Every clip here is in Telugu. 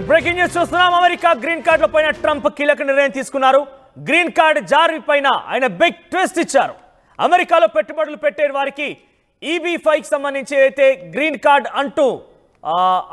బ్రేకింగ్ న్యూస్ చూస్తున్నాం. అమెరికా గ్రీన్ కార్డుల పైన ట్రంప్ కీలక నిర్ణయం తీసుకున్నారు. గ్రీన్ కార్డు జారీ పైన ఆయన బిగ్ ట్విస్ట్ ఇచ్చారు. అమెరికాలో పెట్టుబడులు పెట్టే వారికి EB-5 సంబంధించి అయితే గ్రీన్ కార్డ్ అంటూ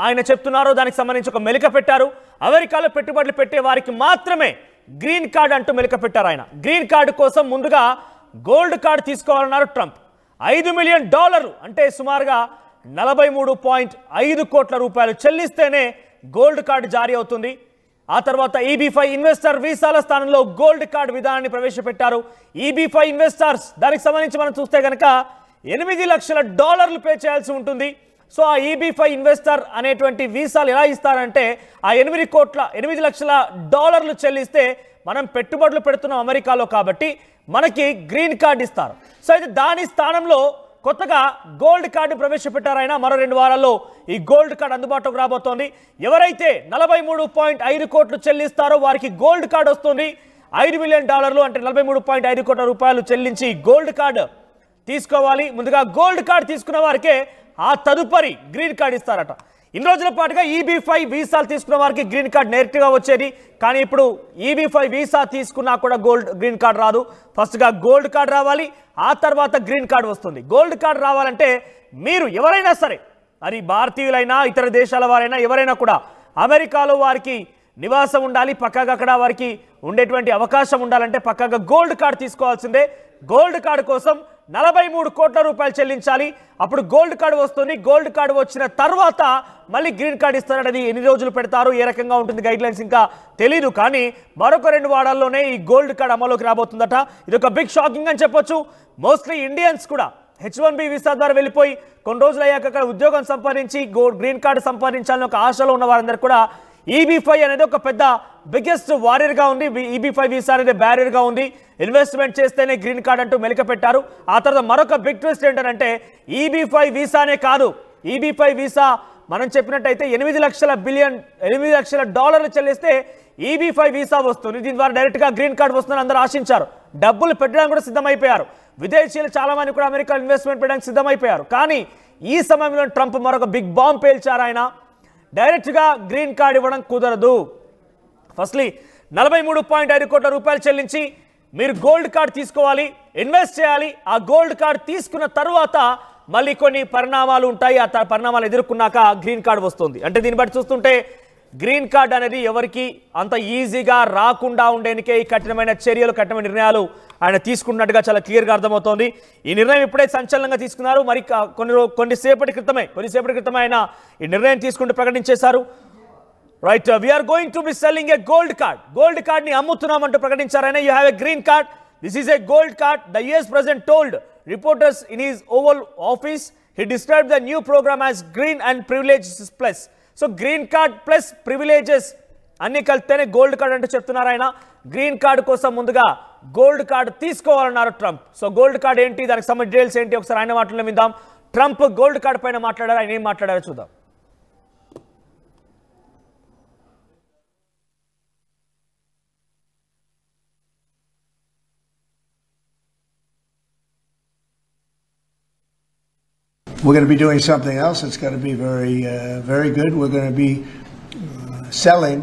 ఆయన చెప్తున్నారో దానికి సంబంధించి ఒక మెలిక పెట్టారు. అమెరికాలో పెట్టుబడులు పెట్టే వారికి మాత్రమే గ్రీన్ కార్డ్ అంటూ మెలిక పెట్టారు. ఆయన గ్రీన్ కార్డు కోసం ముందుగా గోల్డ్ కార్డు తీసుకోవాలన్నారు ట్రంప్. $5 మిలియన్ అంటే సుమారుగా 43.5 కోట్ల రూపాయలు చెల్లిస్తేనే గోల్డ్ కార్డు జారీ అవుతుంది. ఆ తర్వాత EB-5 ఇన్వెస్టర్ వీసాల స్థానంలో గోల్డ్ కార్డు విధానాన్ని ప్రవేశపెట్టారు. EB-5 ఇన్వెస్టర్స్ దానికి సంబంధించి మనం చూస్తే కనుక $8 లక్షల పే చేయాల్సి ఉంటుంది. సో ఆ EB-5 ఇన్వెస్టర్ అనేటువంటి వీసాలు ఎలా ఇస్తారంటే ఆ $8 లక్షల చెల్లిస్తే మనం పెట్టుబడులు పెడుతున్నాం అమెరికాలో కాబట్టి మనకి గ్రీన్ కార్డు ఇస్తారు. సో అయితే దాని స్థానంలో కొత్తగా గోల్డ్ కార్డు ప్రవేశపెట్టారైనా మరో 2 వారాల్లో ఈ గోల్డ్ కార్డు అందుబాటులోకి రాబోతోంది. ఎవరైతే 43.5 కోట్లు చెల్లిస్తారో వారికి గోల్డ్ కార్డు వస్తుంది. $5 మిలియన్ అంటే 43.5 కోట్ల రూపాయలు చెల్లించి గోల్డ్ కార్డు తీసుకోవాలి. ముందుగా గోల్డ్ కార్డు తీసుకున్న వారికే ఆ తదుపరి గ్రీన్ కార్డు ఇస్తారట. ఇన్ని రోజుల పాటుగా EB-5 వీసాలు తీసుకున్న వారికి గ్రీన్ కార్డ్ డైరెక్ట్గా వచ్చేది. కానీ ఇప్పుడు EB-5 వీసా తీసుకున్నా కూడా గ్రీన్ కార్డ్ రాదు. ఫస్ట్గా గోల్డ్ కార్డ్ రావాలి, ఆ తర్వాత గ్రీన్ కార్డ్ వస్తుంది. గోల్డ్ కార్డ్ రావాలంటే మీరు ఎవరైనా సరే, అది భారతీయులైనా ఇతర దేశాల వారైనా ఎవరైనా కూడా అమెరికాలో వారికి నివాసం ఉండాలి, పక్కాగా అక్కడ వారికి ఉండేటువంటి అవకాశం ఉండాలంటే పక్కాగా గోల్డ్ కార్డ్ తీసుకోవాల్సిందే. గోల్డ్ కార్డు కోసం 43 కోట్ల రూపాయలు చెల్లించాలి. అప్పుడు గోల్డ్ కార్డు వస్తుంది. గోల్డ్ కార్డు వచ్చిన తర్వాత మళ్ళీ గ్రీన్ కార్డు ఇస్తారనేది ఎన్ని రోజులు పెడతారు, ఏ రకంగా ఉంటుంది గైడ్ లైన్స్ ఇంకా తెలీదు. కానీ మరొక 2 వారాల్లోనే ఈ గోల్డ్ కార్డు అమలులోకి రాబోతుందట. ఇది ఒక బిగ్ షాకింగ్ అని చెప్పొచ్చు. మోస్ట్లీ ఇండియన్స్ కూడా H-1B వీసా ద్వారా వెళ్ళిపోయి కొన్ని రోజులు అయ్యాక అక్కడ ఉద్యోగం సంపాదించి గ్రీన్ కార్డు సంపాదించాలని ఒక ఆశలో ఉన్న వారందరూ కూడా EB-5 అనేది ఒక పెద్ద బిగ్గెస్ట్ వారియర్గా ఉంది. EB-5 వీసా అనేది బ్యారియర్గా ఉంది. ఇన్వెస్ట్మెంట్ చేస్తేనే గ్రీన్ కార్డ్ అంటూ మెలిక పెట్టారు. ఆ తర్వాత మరొక బిగ్ ట్విస్ట్ ఏంటంటే EB-5 వీసానే కాదు, EB-5 వీసా మనం చెప్పినట్టయితే $8 లక్షల చెల్లిస్తే EB-5 వీసా వస్తుంది. దీని ద్వారా డైరెక్ట్గా గ్రీన్ కార్డ్ వస్తుందని అందరూ ఆశించారు. డబ్బులు పెట్టడానికి కూడా సిద్ధమైపోయారు. విదేశీయులు చాలా మంది కూడా అమెరికా ఇన్వెస్ట్మెంట్ పెట్టడానికి సిద్ధమైపోయారు. కానీ ఈ సమయంలో ట్రంప్ మరొక బిగ్ బాంబ్ పేల్చారు. ఆయన డైరెక్ట్గా గ్రీన్ కార్డ్ ఇవ్వడం కుదరదు. ఫస్ట్లీ 43.5 కోట్ల రూపాయలు చెల్లించి మీరు గోల్డ్ కార్డ్ తీసుకోవాలి, ఇన్వెస్ట్ చేయాలి. ఆ గోల్డ్ కార్డ్ తీసుకున్న తర్వాత మళ్ళీ కొన్ని పరిణామాలు ఉంటాయి. ఆ పరిణామాలు ఎదుర్కొన్నాక గ్రీన్ కార్డ్ వస్తుంది. అంటే దీన్ని బట్టి చూస్తుంటే గ్రీన్ కార్డ్ అనేది ఎవరికి అంత ఈజీగా రాకుండా ఉండేందుకే ఈ కఠినమైన చర్యలు, కఠినమైన నిర్ణయాలు ఆయన తీసుకున్నట్టుగా చాలా క్లియర్గా అర్థమవుతోంది. ఈ నిర్ణయం ఇప్పుడే సంచలనంగా తీసుకున్నారు. మరి కొన్నిసేపటి క్రితమే ఆయన ఈ నిర్ణయం తీసుకుంటూ ప్రకటించేశారు. Right, we're going to be selling a gold card. Gold card ని అమ్ముతున్నామంటూ ప్రకటించారు ఆయన. You have a green card, this is a gold card. The US president told reporters in his Oval Office. He described the new program as green and privileges plus. So green card plus privileges అన్ని కలిస్తేనే గోల్డ్ కార్డ్ అంటూ చెప్తున్నారు ఆయన. గ్రీన్ కార్డు కోసం ముందుగా గోల్డ్ కార్డు తీసుకోవాలన్నారు ట్రంప్. సో గోల్డ్ కార్డ్ ఏంటి, దానికి సంబంధించిన డీటెయిల్స్ ఏంటి ఒకసారి ఆయన మాటల్లో విందాం. ట్రంప్ గోల్డ్ కార్డ్ పైన మాట్లాడారు. ఆయన ఏం మాట్లాడారో చూద్దాం. We're going to be doing something else. It's going to be very good. We're going to be selling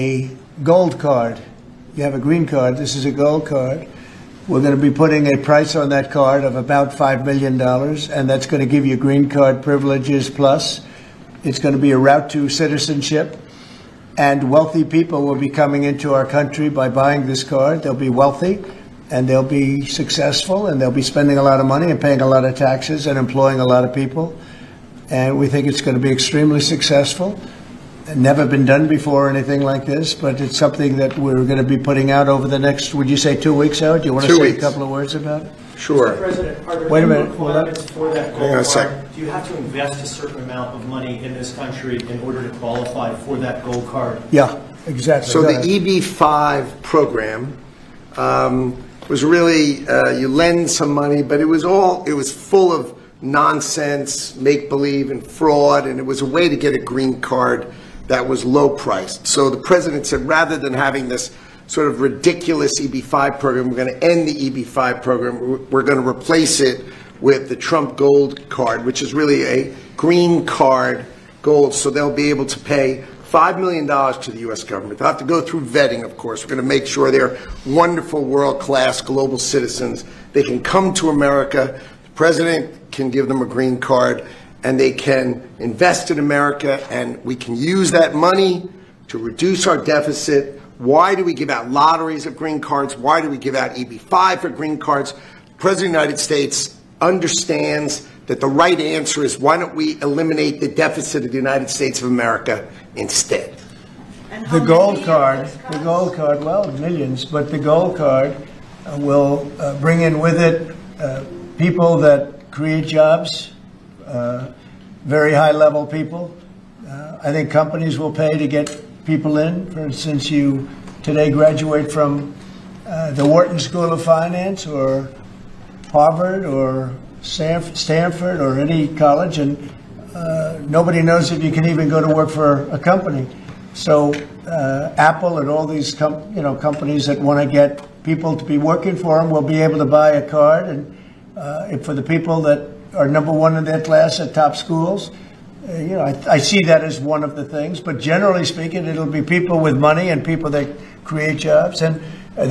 a gold card. You have a green card. This is a gold card. We're going to be putting a price on that card of about $5 million, and that's going to give you green card privileges plus. It's going to be a route to citizenship, and wealthy people will be coming into our country by buying this card. They'll be wealthy, and they'll be successful, and they'll be spending a lot of money and paying a lot of taxes and employing a lot of people. And we think it's going to be extremely successful. Never been done before, anything like this, but it's something that we're going to be putting out over the next, would you say 2 weeks out? Do you want to say a couple of words about it? Sure. Mr. President, are there Wait a any minute. requirements for that gold card? Do you have to invest a certain amount of money in this country in order to qualify for that gold card? Yeah, exactly. So the EB-5 program was really you lend some money, but it was full of nonsense, make believe, and fraud, and it was a way to get a green card that was low priced. So the president said, rather than having this sort of ridiculous EB-5 program, we're going to end the EB-5 program. We're going to replace it with the Trump Gold Card, which is really a green card gold, so they'll be able to pay $5 million to the U.S. government. They'll have to go through vetting, of course. We're going to make sure they're wonderful, world-class global citizens. They can come to America. The president can give them a green card, and they can invest in America, and we can use that money to reduce our deficit. Why do we give out lotteries of green cards? Why do we give out EB-5 for green cards? The President of the United States understands that the right answer is, why don't we eliminate the deficit of the United States of America instead? The gold card, well, millions, but the gold card will bring in with it people that create jobs, very high-level people. I think companies will pay to get people in. For instance, you today graduate from the Wharton School of Finance or Harvard or Stanford or any college, and nobody knows if you can even go to work for a company. So Apple and all these companies that want to get people to be working for them will be able to buy a card, and for the people that are number one in their class at top schools, I see that as one of the things. But generally speaking, it'll be people with money and people that create jobs, and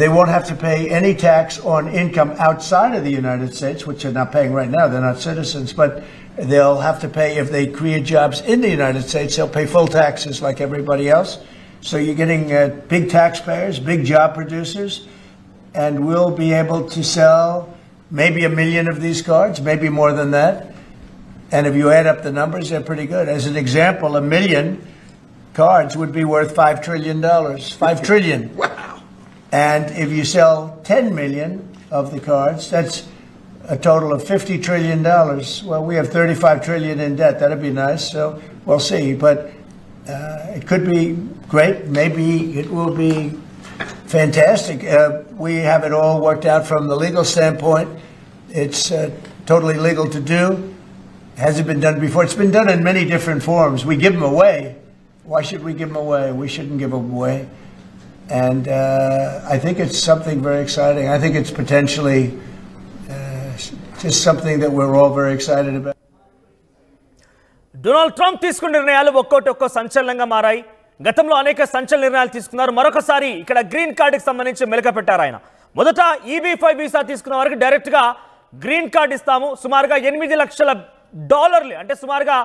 they won't have to pay any tax on income outside of the United States, which they're not paying right now. They're not citizens, but they'll have to pay if they create jobs in the United States. They'll pay full taxes like everybody else. So you're getting big taxpayers, big job producers, and we'll be able to sell maybe 1 million of these cards, maybe more than that. And if you add up the numbers, they're pretty good. As an example, 1 million cards would be worth $5 trillion. $5 trillion. Wow. And if you sell 10 million of the cards, that's a total of $50 trillion. Well, we have 35 trillion in debt. That'd be nice. So we'll see. But it could be great. Maybe it will be fantastic. We have it all worked out from the legal standpoint. It's totally legal to do. Hasn't been done before. It's been done in many different forms. We give them away. Why should we give them away? We shouldn't give them away. And I think it's something very exciting. I think it's potentially just something that we're all very excited about. Donald Trump తీసుకున్న నిర్ణయాలు ఒక్కో సంచలనంగా మారాయి. గతంలో అనేక సంచలన నిర్ణయాలు తీసుకున్నారు. మరొకసారి ఇక్కడ గ్రీన్ కార్డుకి సంబంధించి మెలక పెట్టారు ఆయన. మొదట EB-5 వీసా తీసుకున్న వారికి డైరెక్ట్గా గ్రీన్ కార్డు ఇస్తాము. సుమారుగా $8 లక్షల అంటే సుమారుగా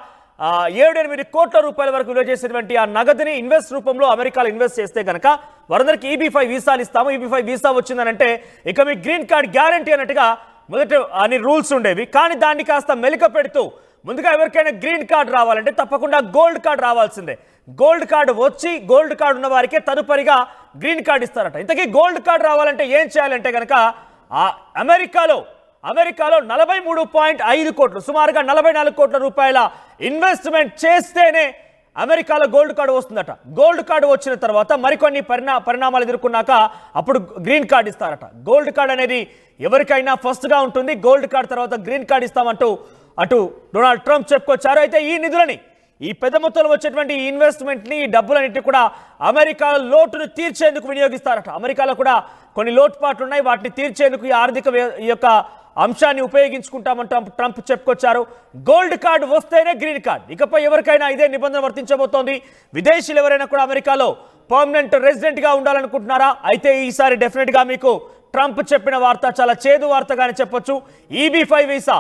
7-8 కోట్ల రూపాయల వరకు విలువ చేసేటువంటి ఆ నగదుని ఇన్వెస్ట్ రూపంలో అమెరికాలో ఇన్వెస్ట్ చేస్తే కనుక వారందరికీ EB-5 వీసాలు ఇస్తాము. EB-5 వీసా వచ్చిందనంటే ఇక మీ గ్రీన్ కార్డ్ గ్యారంటీ అన్నట్టుగా మొదట అన్ని రూల్స్ ఉండేవి. కానీ దాన్ని కాస్త మెలిక పెడుతూ ముందుగా ఎవరికైనా గ్రీన్ కార్డ్ రావాలంటే తప్పకుండా గోల్డ్ కార్డ్ రావాల్సిందే. గోల్డ్ కార్డు వచ్చి గోల్డ్ కార్డు ఉన్న వారికే తదుపరిగా గ్రీన్ కార్డ్ ఇస్తారట. ఇంతకీ గోల్డ్ కార్డ్ రావాలంటే ఏం చేయాలంటే కనుక అమెరికాలో 43.5 కోట్లు సుమారుగా 44 కోట్ల రూపాయల ఇన్వెస్ట్మెంట్ చేస్తేనే అమెరికాలో గోల్డ్ కార్డు వస్తుందట. గోల్డ్ కార్డు వచ్చిన తర్వాత మరికొన్ని పరిణామాలు ఎదుర్కొన్నాక అప్పుడు గ్రీన్ కార్డు ఇస్తారట. గోల్డ్ కార్డ్ అనేది ఎవరికైనా ఫస్ట్గా ఉంటుంది. గోల్డ్ కార్డు తర్వాత గ్రీన్ కార్డు ఇస్తామంటూ అటు డొనాల్డ్ ట్రంప్ చెప్పుకొచ్చారు. అయితే ఈ నిధులని, ఈ పెద్ద మొత్తంలో వచ్చేటువంటి ఇన్వెస్ట్మెంట్ని, ఈ డబ్బులన్నింటినీ కూడా అమెరికాలో లోటును తీర్చేందుకు వినియోగిస్తారట. అమెరికాలో కూడా కొన్ని లోటుపాట్లు ఉన్నాయి. వాటిని తీర్చేందుకు ఈ ఆర్థిక ఈ యొక్క అంశాన్ని ఉపయోగించుకుంటామంటూ ట్రంప్ చెప్పుకొచ్చారు. గోల్డ్ కార్డు వస్తేనే గ్రీన్ కార్డ్. ఇకపై ఎవరికైనా ఇదే నిబంధన వర్తించబోతోంది. విదేశీయులు ఎవరైనా కూడా అమెరికాలో పర్మనెంట్ రెసిడెంట్గా ఉండాలనుకుంటున్నారా? అయితే ఈసారి డెఫినెట్గా మీకు ట్రంప్ చెప్పిన వార్త చాలా చేదు వార్తగానే చెప్పొచ్చు. EB-5 వీసా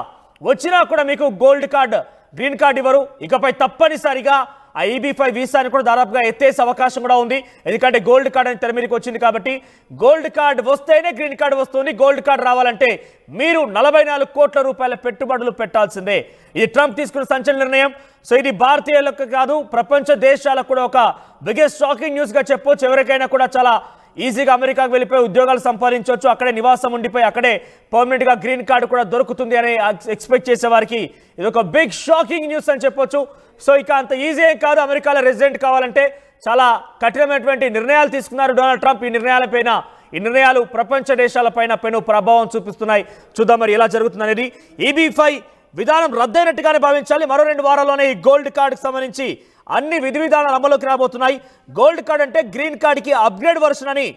వచ్చినా కూడా మీకు గోల్డ్ కార్డ్, గ్రీన్ కార్డ్ ఇవ్వరు. ఇకపై తప్పనిసరిగా ఆ EB-5 వీసాని కూడా దాదాపుగా ఎత్తేసే అవకాశం కూడా ఉంది. ఎందుకంటే గోల్డ్ కార్డ్ అని తెర మీదకి వచ్చింది కాబట్టి గోల్డ్ కార్డ్ వస్తేనే గ్రీన్ కార్డ్ వస్తుంది. గోల్డ్ కార్డ్ రావాలంటే మీరు 44 కోట్ల రూపాయల పెట్టుబడులు పెట్టాల్సిందే. ఇది ట్రంప్ తీసుకున్న సంచలన నిర్ణయం. సో ఇది భారతీయులకు కాదు, ప్రపంచ దేశాలకు కూడా ఒక బిగ్గెస్ట్ షాకింగ్ న్యూస్గా చెప్పొచ్చు. ఎవరికైనా కూడా చాలా ఈజీగా అమెరికాకు వెళ్ళిపోయి ఉద్యోగాలు సంపాదించవచ్చు, అక్కడే నివాసం ఉండిపోయి అక్కడే పర్మనెంట్గా గ్రీన్ కార్డు కూడా దొరుకుతుంది అని ఎక్స్పెక్ట్ చేసే వారికి ఇది ఒక బిగ్ షాకింగ్ న్యూస్ అని చెప్పొచ్చు. సో ఇక అంత ఈజీ ఏం కాదు. అమెరికాలో రెసిడెంట్ కావాలంటే చాలా కఠినమైనటువంటి నిర్ణయాలు తీసుకున్నారు డొనాల్డ్ ట్రంప్. ఈ నిర్ణయాలు ప్రపంచ దేశాలపైన పెను ప్రభావం చూపిస్తున్నాయి. చూద్దాం మరి ఎలా జరుగుతుందనేది. EB-5 విధానం రద్దయినట్టుగానే భావించాలి. మరో 2 వారాల్లోనే ఈ గోల్డ్ కార్డుకి సంబంధించి అన్ని విధి విధానాలు అమలులోకి రాబోతున్నాయి. గోల్డ్ కార్డ్ అంటే గ్రీన్ కార్డుకి అప్గ్రేడ్ వర్షన్ అని.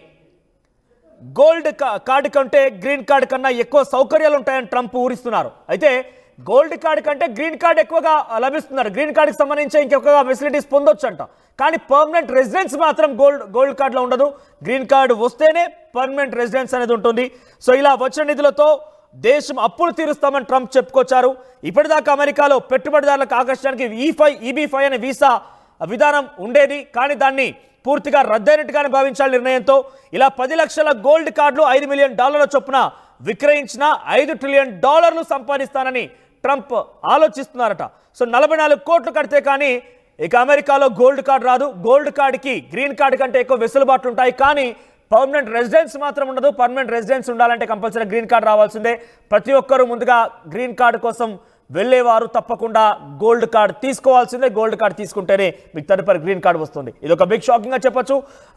గోల్డ్ కార్డు కంటే గ్రీన్ కార్డు కన్నా ఎక్కువ సౌకర్యాలు ఉంటాయని ట్రంప్ ఊరిస్తున్నారు. అయితే గోల్డ్ కార్డ్ కంటే గ్రీన్ కార్డ్ ఎక్కువగా లభిస్తున్నారు. గ్రీన్ కార్డ్కి సంబంధించి ఇంకెక్కువగా ఫెసిలిటీస్ పొందొచ్చు అంట. కానీ పర్మనెంట్ రెసిడెన్స్ మాత్రం గోల్డ్ కార్డులో ఉండదు. గ్రీన్ కార్డు వస్తేనే పర్మనెంట్ రెసిడెన్స్ అనేది ఉంటుంది. సో ఇలా వచ్చిన నిధులతో దేశం అప్పులు తీరుస్తామని ట్రంప్ చెప్పుకొచ్చారు. ఇప్పటిదాకా అమెరికాలో పెట్టుబడిదారులకు ఆకర్షించడానికి EB-5 అనే వీసా విధానం ఉండేది. కానీ దాన్ని పూర్తిగా రద్దయినట్టుగానే భావించాలి నిర్ణయంతో. ఇలా 10 లక్షల గోల్డ్ కార్డులు $5 మిలియన్ చొప్పున విక్రయించిన $5 ట్రిలియన్ సంపాదిస్తానని ట్రంప్ ఆలోచిస్తున్నారట. సో 44 కోట్లు కడితే కానీ ఇక అమెరికాలో గోల్డ్ కార్డు రాదు. గోల్డ్ కార్డుకి గ్రీన్ కార్డు కంటే ఎక్కువ వెసులుబాట్లు ఉంటాయి. కానీ పర్మనెంట్ రెసిడెన్స్ మాత్రం ఉండదు. పర్మనెంట్ రెసిడెన్స్ ఉండాలంటే కంపల్సరీ గ్రీన్ కార్డు రావాల్సిందే. ప్రతి ఒక్కరూ ముందుగా గ్రీన్ కార్డు కోసం వెళ్ళేవారు తప్పకుండా గోల్డ్ కార్డు తీసుకోవాల్సిందే. గోల్డ్ కార్డు తీసుకుంటేనే మీకు తదుపరి గ్రీన్ కార్డు వస్తుంది. ఇది ఒక బిగ్ షాకింగ్గా చెప్పొచ్చు.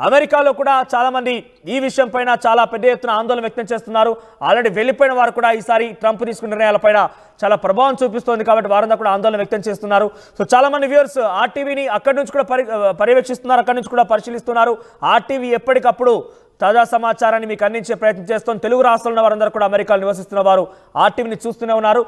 అమెరికాలో కూడా చాలామంది ఈ విషయం పైన చాలా పెద్ద ఎత్తున ఆందోళన వ్యక్తం చేస్తున్నారు. ఆల్రెడీ వెళ్ళిపోయిన వారు కూడా ఈసారి ట్రంప్ తీసుకున్న నిర్ణయాలపైన చాలా ప్రభావం చూపిస్తోంది కాబట్టి వారంతా కూడా ఆందోళన వ్యక్తం చేస్తున్నారు. సో చాలా మంది వ్యూవర్స్ ఆర్టీవీని అక్కడి నుంచి కూడా పర్యవేక్షిస్తున్నారు, అక్కడి నుంచి కూడా పరిశీలిస్తున్నారు. ఆర్టీవీ ఎప్పటికప్పుడు తాజా సమాచారాన్ని మీకు అందించే ప్రయత్నం చేస్తాం. తెలుగు రాష్ట్రాల్లో వారందరూ కూడా అమెరికాలో నివసిస్తున్న వారు ఆర్టీవీని చూస్తూనే ఉన్నారు.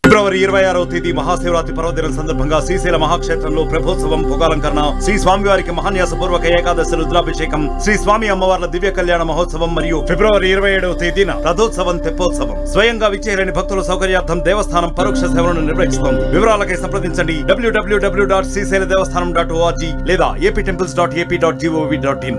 ఫిబ్రవరి 26వ తేదీ మహాశివరాత్రి పర్వదినం సందర్భంగా శ్రీశైల మహాక్షేత్రంలో ప్రభోత్సవం, పొగాలంకరణ, శ్రీ స్వామివారికి మహాన్యాసపూర్వక ఏకాదశి రుద్రాభిషేకం, శ్రీ స్వామి అమ్మవార్ల దివ్య కళ్యాణ మహోత్సవం మరియు ఫిబ్రవరి 27వ తేదీన రథోత్సవం, తెప్పోత్సవం. స్వయంగా విచ్చేయలేని భక్తుల సౌకర్యార్థం దేవస్థానం పరోక్ష సేవలను నిర్వహిస్తోంది. వివరాలకై సంప్రదించండి www.srisailadevastanam.org లేదా aptemples.ap.gov.in.